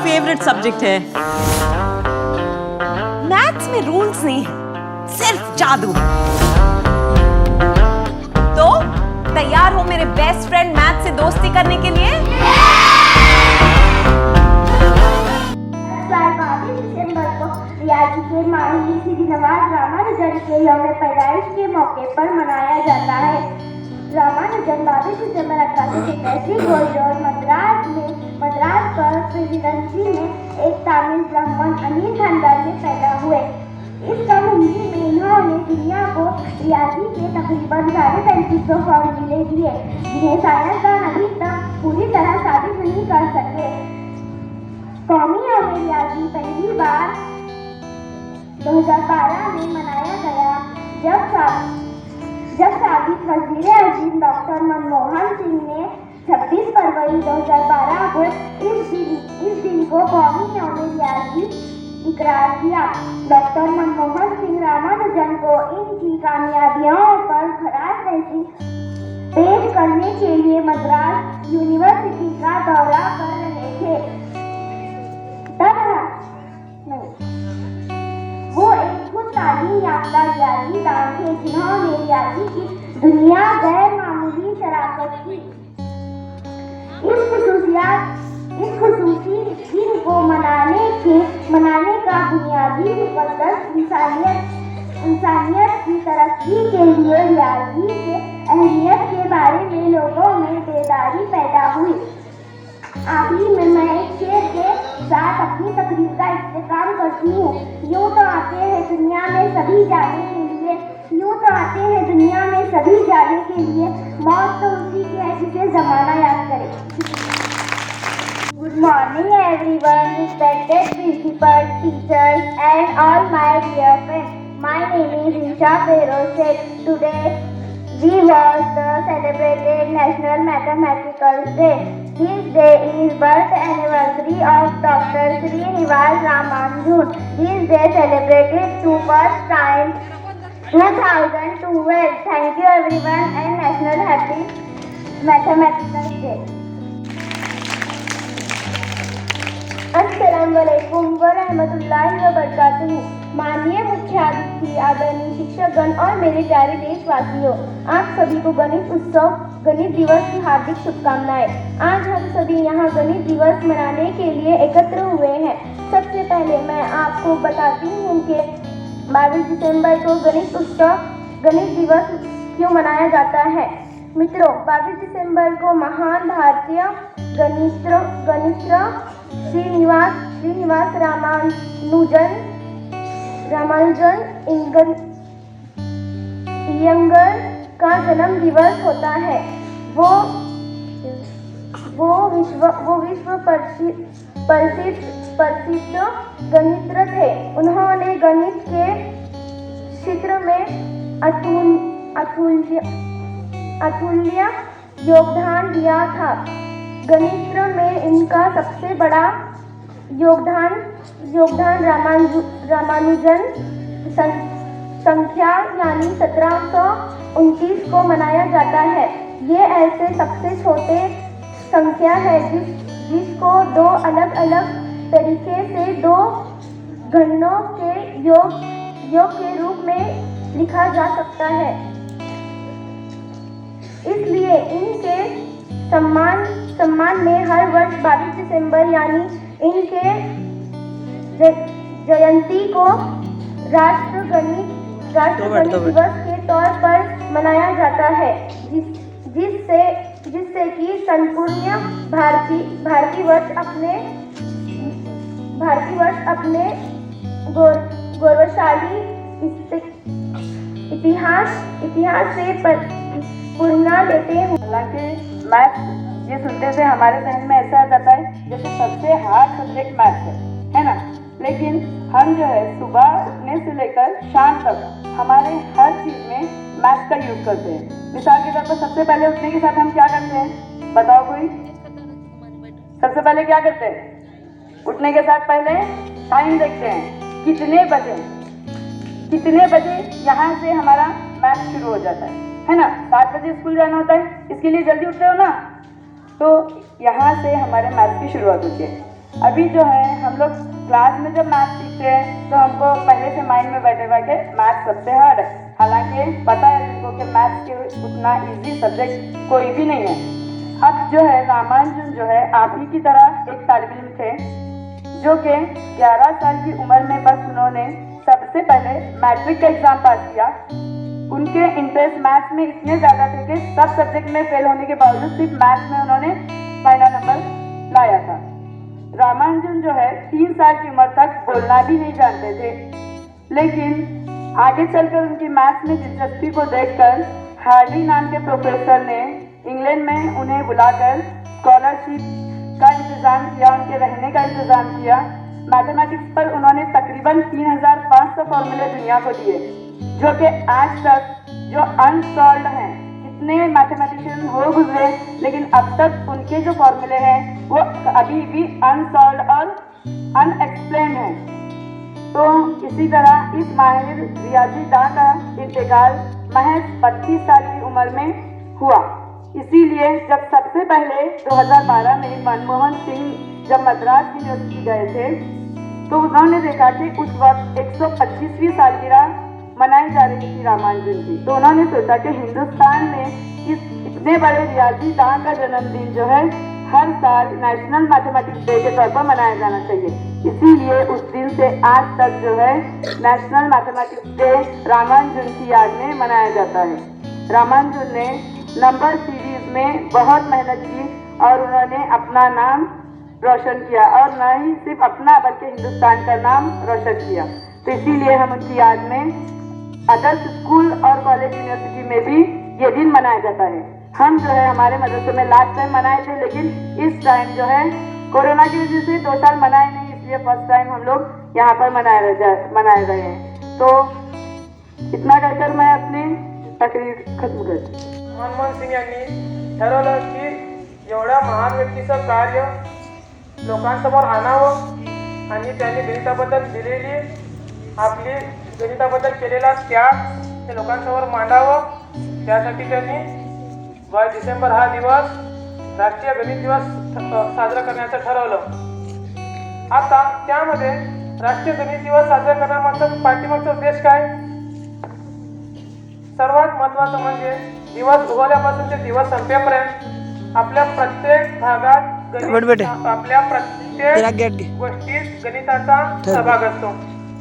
Favourite subject है। Maths में rules नहीं, सिर्फ जादू। तो तैयार हो मेरे बेस्ट फ्रेंड मैथ से दोस्ती करने के लिए? 22 दिसंबर को रियाजी के माहिर श्री नवाज रामानुजन के यौम पैदाइश के मौके पर मनाया जाता है। रामानुजन 22 दिसंबर 1883 को इंदौर मद्रास पर प्रेसिडेंसी में एक तमिल ब्राह्मण अमीर खानदान में पैदा हुए। इस कम उम्र में इन्होंने दुनिया को रियाजी के तकरीबन 3500 फॉर्मूले दिए, जिन्हें साइंसदान अभी तक पूरी तरह साबित नहीं कर सके। कौमी यौम रियाजी पहली बार 2012 में मनाया गया, जब साबिक वज़ीर आज़म डॉक्टर मनमोहन सिंह ने 26 फरवरी 2012 को इस दिन को कौमी यौम रियाजी इकरार किया। डॉक्टर मनमोहन सिंह रामानुजन को इनकी कामयाबियों पर खराज तहसीन पेश करने के लिए मद्रास यूनिवर्सिटी का दौरा कर रहे थे। वो एक खुद तालीम याफ्ता रियाजीदान थे, जिन्होंने रियाजी की दुनिया गैर मामूली शराकत की। इस खुसूसी दिन को मनाने का बुनियादी मुकद्दस इंसानियत की तरक्की के लिए रियाजी के अहमियत के बारे में लोगों में बेदारी पैदा हुई। आखिर में मैं एक शेर के साथ अपनी तकरीर का इख्तिताम करती हूँ। यूँ तो आते हैं दुनिया में सभी जाने के लिए, मौत तो उसी की है जिसे ज़माना याद करे। Good morning everyone, respected principal, teachers and all my dear friends. My name is Isha Feroz. Today we was the celebrated National Mathematical Day. This day is birth anniversary of Dr. Srinivas Ramanujan. This day celebrated to first time 2012. Thank you everyone and National Happy Mathematical Day. अस्सलामुअलैकुम वरहमतुल्लाहि वबरकातुहू। माननीय मुख्यातिथि, आदरणीय शिक्षकगण और मेरे प्यारे देशवासियों, आप सभी को गणित दिवस की हार्दिक शुभकामनाएं। आज हम सभी यहाँ गणित दिवस मनाने के लिए एकत्र हुए हैं। सबसे पहले मैं आपको बताती हूँ कि 22 दिसंबर को गणित दिवस क्यों मनाया जाता है। मित्रों, 22 दिसंबर को महान भारतीय गणितज्ञ श्रीनिवास रामानुजन इयंगर का जन्म दिवस होता है। वो विश्व प्रसिद्ध गणितज्ञ थे। उन्होंने गणित के क्षेत्र में अतुल्य योगदान दिया था। गणित में इनका सबसे बड़ा योगदान रामानुजन संख्या यानी 1729 को मनाया जाता है। ये ऐसे सबसे छोटे संख्या है जिसको दो अलग अलग तरीके से दो घनों के योग के रूप में लिखा जा सकता है। इसलिए इनके सम्मान में हर वर्ष 22 दिसंबर यानी इनके जयंती को राष्ट्र गणित दिवस के तौर पर मनाया जाता है, जिससे कि संपूर्ण भारतीय वर्ष अपने गौरवशाली इतिहास से प्रेरणा लेते हैं। हालांकि मैथ ये सुनते से हमारे जहन में ऐसा आ जाता है जैसे सबसे हार्ड सब्जेक्ट मैथ है ना। लेकिन हम जो है सुबह उठने से लेकर शाम तक हमारे हर चीज़ में मैथ का यूज़ करते हैं। मिसाल के तौर पर सबसे पहले उठने के साथ हम क्या करते हैं, बताओ कोई? सबसे पहले क्या करते हैं? उठने के साथ पहले टाइम देखते हैं, कितने बजे यहाँ से हमारा मैथ शुरू हो जाता है ना। 7 बजे स्कूल जाना होता है, इसके लिए जल्दी उठते हो ना, तो यहाँ से हमारे मैथ की शुरुआत होती है। अभी जो है हम लोग क्लास में जब मैथ सीखते हैं तो हमको पहले से माइंड में बैठे हुआ कि मैथ सबसे हार्ड है, हालांकि पता है तुमको कि मैथ के उतना इजी सब्जेक्ट कोई भी नहीं है। अब जो है रामानुजन जो है आप ही की तरह एक तालिब इल्म थे जो कि 11 साल की उम्र में बस उन्होंने सबसे पहले मैट्रिक का एग्जाम पास किया। उनके इंटरेस्ट मैथ्स में इतने ज़्यादा थे कि सब सब्जेक्ट में फेल होने के बावजूद सिर्फ मैथ्स में उन्होंने पहला नंबर लाया था। रामानुजन जो है 3 साल की उम्र तक बोलना भी नहीं जानते थे, लेकिन आगे चलकर उनकी मैथ्स में दिलचस्पी को देखकर हार्डी नाम के प्रोफेसर ने इंग्लैंड में उन्हें बुलाकर स्कॉलरशिप का इंतज़ाम किया, उनके रहने का इंतज़ाम किया। मैथमेटिक्स पर उन्होंने तकरीबन 3500 फॉर्मूले दुनिया को दिए, जो कि आज तक जो अनसॉल्व्ड हैं, कितने मैथमेटिशियन हो गुजरे लेकिन अब तक उनके जो फॉर्मूले हैं वो अभी भी अनसॉल्व्ड और अनएक्सप्लेन्ड हैं। तो इसी तरह इस माहिर रियाजीदां का इंतकाल महज 32 साल की उम्र में हुआ। इसीलिए जब सबसे पहले 2012 में मनमोहन सिंह जब मद्रास यूनिवर्सिटी गए थे तो उन्होंने देखा कि उस वक्त 125वीं सालगिरह मनाई जा रही थी रामानुजन की। तो उन्होंने सोचा कि हिंदुस्तान में इस इतने बड़े रियाजीदां का जन्मदिन जो है हर साल नेशनल मैथमेटिक्स डे के तौर पर मनाया जाना चाहिए। इसीलिए उस दिन से आज तक जो है नेशनल मैथमेटिक्स डे रामानुजन की याद में मनाया जाता है। रामानुजन ने नंबर सीरीज में बहुत मेहनत की और उन्होंने अपना नाम रोशन किया, और न ही सिर्फ अपना बल्कि हिंदुस्तान का नाम रोशन किया। तो इसीलिए हम उनकी याद में अदर्स स्कूल और कॉलेज यूनिवर्सिटी में भी ये दिन मनाया जाता है। हम जो है हमारे मदरसे में लास्ट टाइम मनाए थे, लेकिन इस टाइम जो है कोरोना की वजह से 2 साल मनाए नहीं, इसलिए फर्स्ट टाइम हम लोग यहाँ पर मनाए रहे हैं। तो इतना कहकर मैं अपनी तकरीर खत्म करती। मनमोहन सिंग यांनी ठरवलं की एवढ्या महान व्यक्तीचं कार्य लोकांसमोर आणावं आणि त्यांनी गणिताबद्दल दिलेली आपली गणिताबद्दल केलेला त्याग ते लोकांसमोर मांडावं। त्यासाठी त्यांनी 22 डिसेंबर हा दिवस राष्ट्रीय गणित दिवस साजरा करण्याचं ठरवलं। आता त्यामध्ये राष्ट्रीय गणित दिवस साजरा करण्यामागचा पाठीमागचा उद्देश काय? सर्वात महत्त्वाचं म्हणजे दिवस उगवल्यापासून ते दिवस संपेपर्यंत आपल्या प्रत्येक भागात आपल्या प्रत्येक गोष्टीत गणिताचा सहभाग असतो।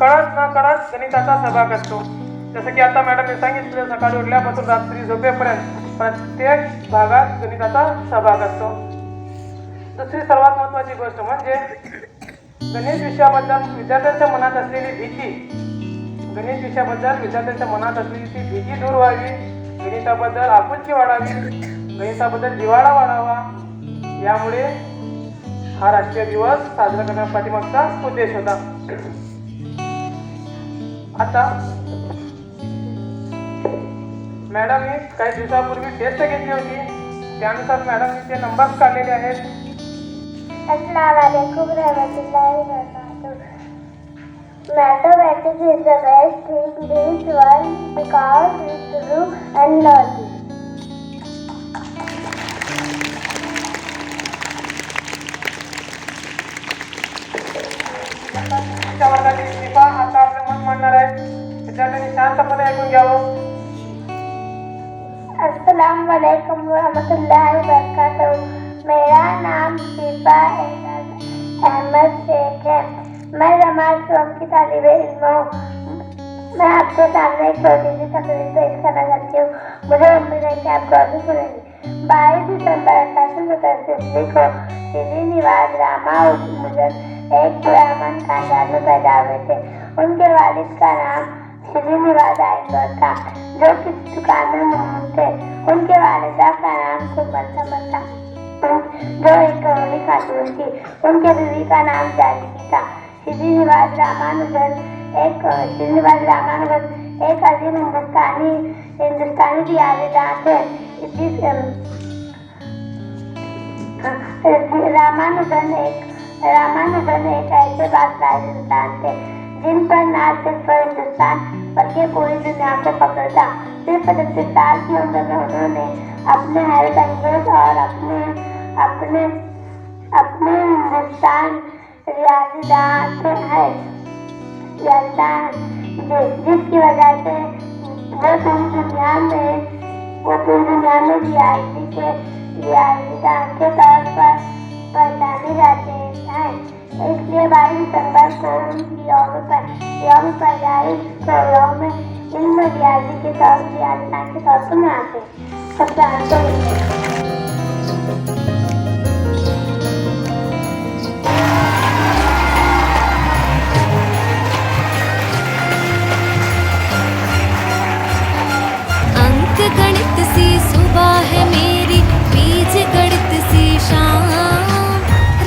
कळत न कळत गणिताचा सहभाग असतो। जसं की आता मॅडमने सांगितलं सकाळी उठल्यापासून रात्री झोपेपर्यंत प्रत्येक भागात गणिताचा सहभाग असतो। दुसरी सर्वात महत्त्वाची गोष्ट म्हणजे गणित विषयाबद्दल विद्यार्थ्यांच्या मनात असलेली भीती, गणित विषयाबद्दल विद्यार्थ्यांच्या मनात असलेली ती भीती दूर व्हावी, गणिताबद्दल आपुलकी वाढावी, गणिताबद्दल जिव्हाळा वाढावा, यामुळे हा राष्ट्रीय दिवस साजरा करण्यापाठीमागचा उद्देश होता। आता मॅडमने काही दिवसापूर्वी टेस्ट घेतली होती, त्यानुसार मॅडमने ते नंबर्स काढलेले आहेत। अस्सलाम वालेकुम रहमतुल्लाहि व बरकातुहू। Mathematics is the best thing this world because it's true and logic. वर्गातील शिफा आता आपले मत मांडणार आहे। विद्यार्थ्यांनी शांतपणे ऐकून घ्यावं। अस्सलाम वालेकुम रहमतुल्लाहि व बरकातुहू। मेरा नाम शिफा अहमद शेख है। मैं जमात शोम की तालिब इल्म हूँ। मैं आपके सामने एक छोटी सी तकरीर पेश करना चाहती हूँ। मुझे उम्मीद है कि आप गौर से सुनेंगे। 22 दिसंबर 1887 को श्रीनिवास रामानुजन एक ब्राह्मण खानदान में पैदा हुए थे। उनके वालिद का नाम श्रीनिवास अयंगार था, जो किसी दुकान में मुनीम थे। उनके वालिदा का नाम सुमन था, जो एक गृहिणी खातून थी। उनके बीवी का नाम जानकी था। श्रीनिवास रामानुजन एक अजीम हिंदुस्तानी रियाज़ीदां थे। रामानुजन एक ऐसे बादशाह इंसान थे जिन पर न सिर्फ हिंदुस्तान बल्कि पूरी दुनिया को पकड़ था। सिर्फ 36 साल की उम्र में उन्होंने अपने हैरत अंगेज और अपने हिंदुस्तान रियाजदात है, जिसकी वजह से वो पूरी दुनिया में रियाजी के रियाजदात के तौर पर पहचाने जाते हैं। इसलिए 22 दिसंबर को उनकी यौम पैदाइश को यौम इल्म रियाजी के तौर रियाजदात के तौर पर मनाते हैं। सब जानते हैं। गणित सी सुबह है मेरी, बीज गणित सी शाम,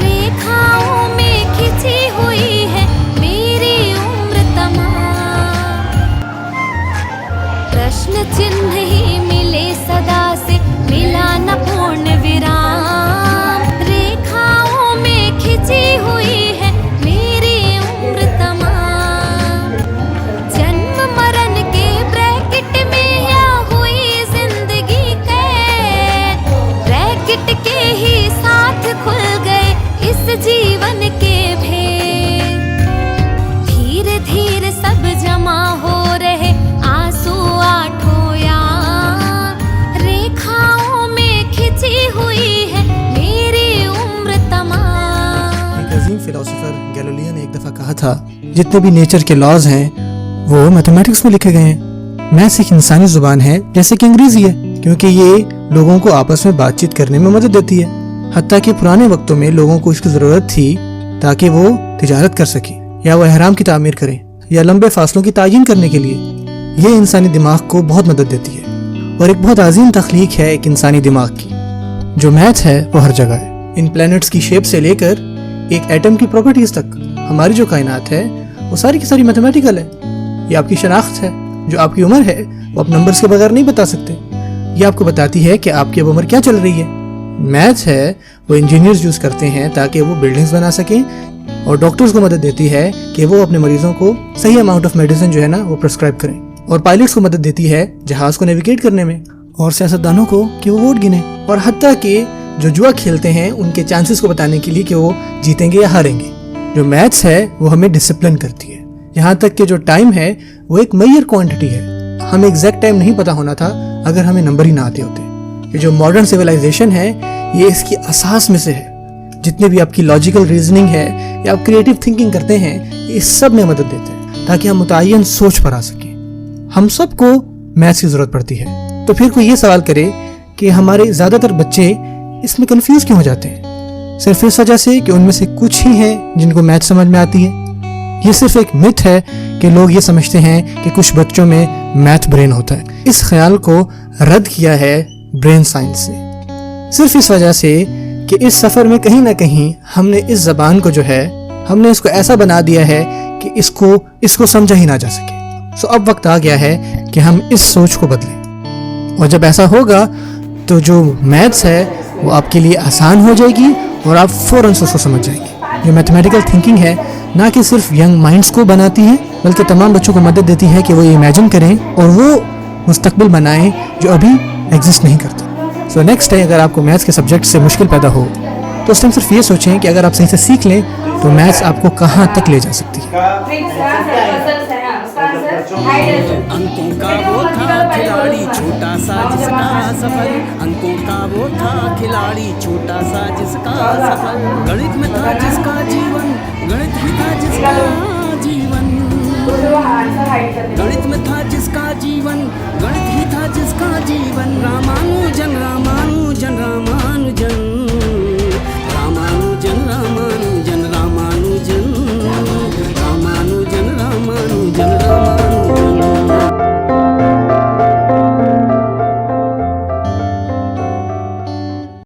रेखाओं में खिंची हुई है मेरी उम्र तमाम। प्रश्न चिन्ह ही मिले सदा से, मिला न पूर्ण विराम, रेखाओं में खिंची हुई है मेरी उम्र तमाम। जन्म मरण के ब्रैकेट में के ही साथ खुल गए इस जीवन के भेद। धीरे धीरे सब जमा हो रहे आंसू आठों यार, रेखाओं में खिंची हुई है मेरी उम्र तमाम। एक अजीम फिलोसोफर गैलीलियो ने एक दफा कहा था, जितने भी नेचर के लॉज हैं वो मैथमेटिक्स में लिखे गए हैं। मैथ्स एक इंसानी जुबान है जैसे कि अंग्रेजी है, क्योंकि ये लोगों को आपस में बातचीत करने में मदद देती है। हत्ता कि पुराने वक्तों में लोगों को इसकी जरूरत थी ताकि वो तिजारत कर सके, या वो एहराम की तामीर करें, या लंबे फासलों की तायीन करने के लिए। ये इंसानी दिमाग को बहुत मदद देती है और एक बहुत अजीम तख्लीक है एक इंसानी दिमाग की। जो मैथ है वो हर जगह है। इन प्लैनेट्स की शेप से लेकर एक एटम की प्रॉपर्टीज तक हमारी जो कायनात है वो सारी की सारी मैथमेटिकल है। ये आपकी शनाख्त है। जो आपकी उम्र है वो आप नंबर्स के बगैर नहीं बता सकते। ये आपको बताती है कि आपकी अब उम्र क्या चल रही है। मैथ्स है वो इंजीनियर्स यूज करते हैं ताकि वो बिल्डिंग्स बना सकें, और डॉक्टर्स को मदद देती है कि वो अपने मरीजों को सही अमाउंट ऑफ मेडिसिन जो है ना वो प्रिस्क्राइब करें, और पायलट्स को मदद देती है जहाज को नेविगेट करने में, और सियासतदानों को कि वो वोट गिने, और हत्ता कि जो जुआ खेलते हैं उनके चांसेस को बताने के लिए कि वो जीतेंगे या हारेंगे। जो मैथ्स है वो हमें डिसिप्लिन करती है। यहाँ तक कि जो टाइम है वो एक मैयर क्वांटिटी है। हमें एग्जैक्ट टाइम नहीं पता होना था अगर हमें नंबर ही ना आते होते। ये जो मॉडर्न सिविलाइजेशन है ये इसकी असास में से है। जितने भी आपकी लॉजिकल रीजनिंग है या आप क्रिएटिव थिंकिंग करते हैं, ये सब में मदद देते हैं ताकि हम मुतय्यन सोच पर आ सकें। हम सबको मैथ्स की जरूरत पड़ती है। तो फिर कोई ये सवाल करे कि हमारे ज्यादातर बच्चे इसमें कंफ्यूज क्यों हो जाते हैं? सिर्फ इस वजह से कि उनमें से कुछ ही हैं जिनको मैथ समझ में आती है। ये सिर्फ एक मिथ है कि लोग ये समझते हैं कि कुछ बच्चों में मैथ ब्रेन होता है। इस ख्याल को रद्द किया है ब्रेन साइंस ने, सिर्फ इस वजह से कि इस सफर में कहीं ना कहीं हमने इस जबान को जो है हमने इसको ऐसा बना दिया है कि इसको समझा ही ना जा सके। सो अब वक्त आ गया है कि हम इस सोच को बदलें, और जब ऐसा होगा तो जो मैथ्स है वो आपके लिए आसान हो जाएगी और आप फौरन से उसको समझ जाएंगे। जो मैथमेटिकल थिंकिंग है ना कि सिर्फ यंग माइंड्स को बनाती है बल्कि तमाम बच्चों को मदद देती है कि वो इमेजिन करें और वो मुस्तकबिल बनाएं जो अभी एग्जिस्ट नहीं करता। सो नेक्स्ट टाइम अगर आपको मैथ्स के सब्जेक्ट से मुश्किल पैदा हो तो उस टाइम सिर्फ ये सोचें कि अगर आप सही से सीख लें तो मैथ्स आपको कहाँ तक ले जा सकती है। अंकों का वो था खिलाड़ी छोटा सा जिसका सफर, अंकों का वो था खिलाड़ी छोटा सा जिसका सफर, गणित में था जिसका जीवन, गणित ही था जिसका जीवन, गणित में था जिसका जीवन, गणित ही था जिसका जीवन।